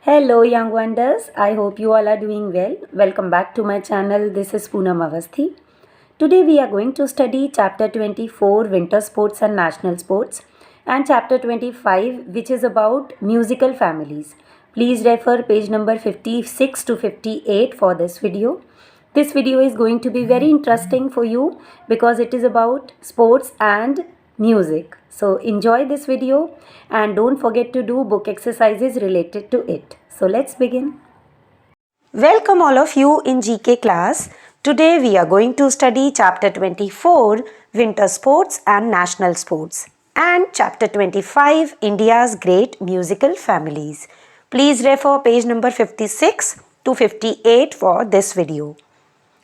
Hello, young wonders. I hope you all are doing well. Welcome back to my channel. This is Poonam Avasthi. Today we are going to study chapter 24 Winter Sports and National Sports and chapter 25 which is about musical families. Please refer page number 56 to 58 for this video. This video is going to be very interesting for you because it is about sports and music. So enjoy this video and don't forget to do book exercises related to it. So let's begin. Welcome all of you in GK class. Today we are going to study chapter 24 Winter Sports and National Sports and chapter 25 India's Great Musical Families. Please refer page number 56 to 58 for this video.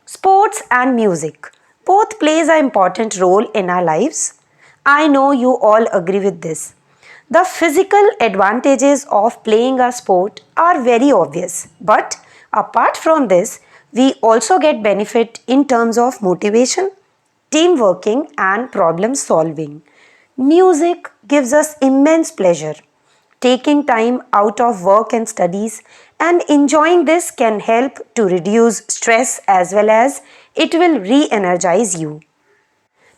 Sports and music both plays an important role in our lives. I know you all agree with this. The physical advantages of playing a sport are very obvious, but apart from this, we also get benefit in terms of motivation, team working and problem solving. Music gives us immense pleasure. Taking time out of work and studies and enjoying this can help to reduce stress as well as it will re-energize you.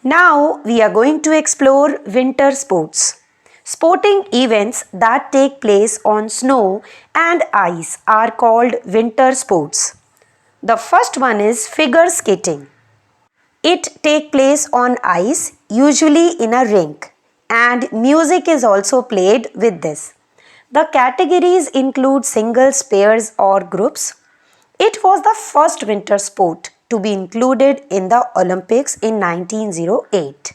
Now we are going to explore winter sports. Sporting events that take place on snow and ice are called winter sports. The first one is figure skating. It takes place on ice, usually in a rink, and music is also played with this. The categories include singles, pairs, or groups. It was the first winter sport to be included in the Olympics in 1908.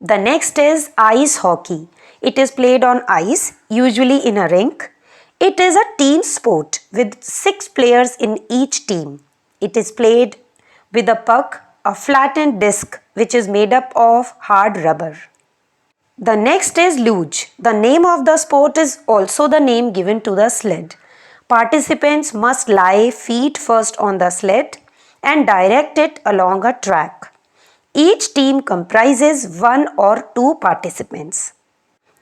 The next is ice hockey. It is played on ice, usually in a rink. It is a team sport with 6 players in each team. It is played with a puck, a flattened disc which is made up of hard rubber. The next is luge. The name of the sport is also the name given to the sled. Participants must lie feet first on the sled and direct it along a track. Each team comprises 1 or 2 participants.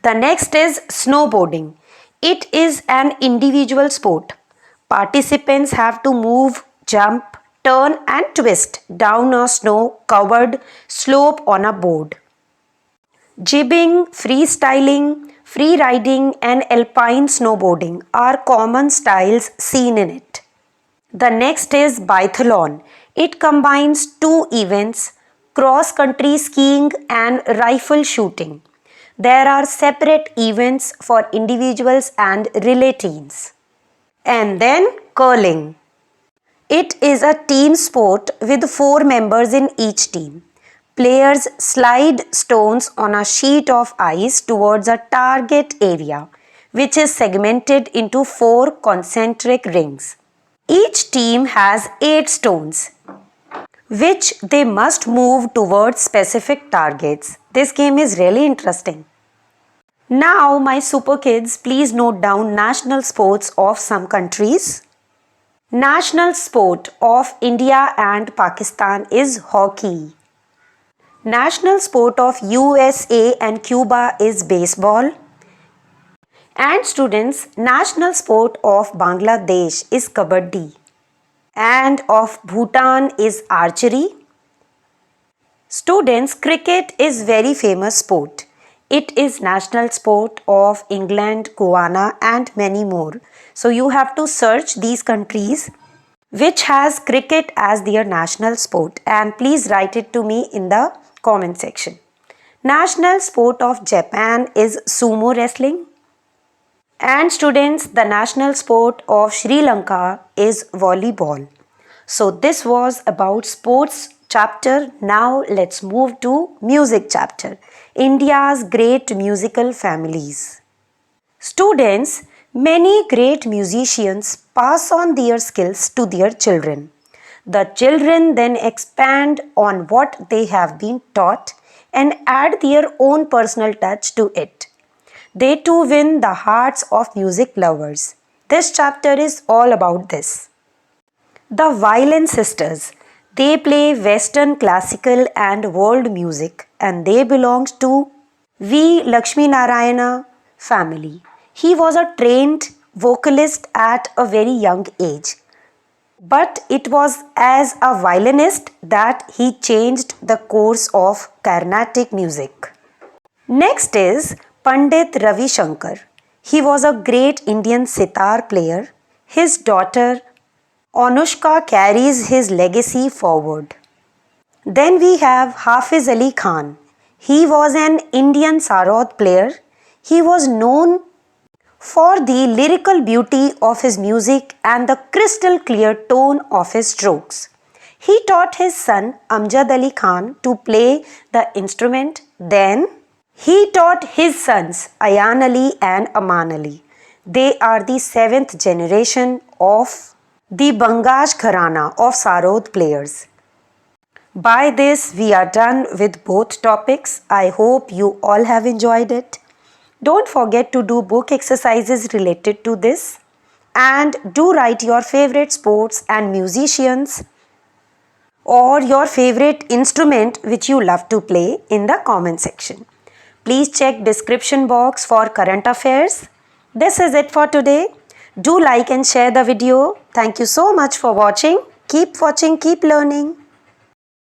The next is snowboarding. It is an individual sport. Participants have to move, jump, turn and twist down a snow-covered slope on a board. Jibbing, freestyling, free riding and alpine snowboarding are common styles seen in it. The next is biathlon. It combines 2 events, cross-country skiing and rifle shooting. There are separate events for individuals and relay teams. And then curling. It is a team sport with 4 members in each team. Players slide stones on a sheet of ice towards a target area, which is segmented into 4 concentric rings. Each team has 8 stones, which they must move towards specific targets. This game is really interesting. Now, my super kids, please note down national sports of some countries. National sport of India and Pakistan is hockey. National sport of USA and Cuba is baseball. And students, national sport of Bangladesh is kabaddi. And of Bhutan is archery. Students, cricket is very famous sport. It is national sport of England, Guyana and many more. So you have to search these countries which has cricket as their national sport and please write it to me in the comment section. National sport of Japan is sumo wrestling. And students, the national sport of Sri Lanka is volleyball. So this was about sports chapter. Now let's move to music chapter. India's great musical families. Students, many great musicians pass on their skills to their children. The children then expand on what they have been taught and add their own personal touch to it. They too win the hearts of music lovers. This chapter is all about this. The Violin Sisters. They play Western, classical and world music and they belong to V. Lakshmi Narayana family. He was a trained vocalist at a very young age. But it was as a violinist that he changed the course of Carnatic music. Next is Pandit Ravi Shankar. He was a great Indian sitar player. His daughter Anushka carries his legacy forward. Then we have Hafiz Ali Khan. He was an Indian sarod player. He was known for the lyrical beauty of his music and the crystal clear tone of his strokes. He taught his son Amjad Ali Khan to play the instrument. Then he taught his sons Ayan Ali and Aman Ali. They are the seventh generation of the Bangaj Gharana of sarod players. By this, we are done with both topics. I hope you all have enjoyed it. Don't forget to do book exercises related to this, and do write your favorite sports and musicians or your favorite instrument which you love to play in the comment section. Please check description box for current affairs. This is it for today. Do like and share the video. Thank you so much for watching. Keep watching, keep learning.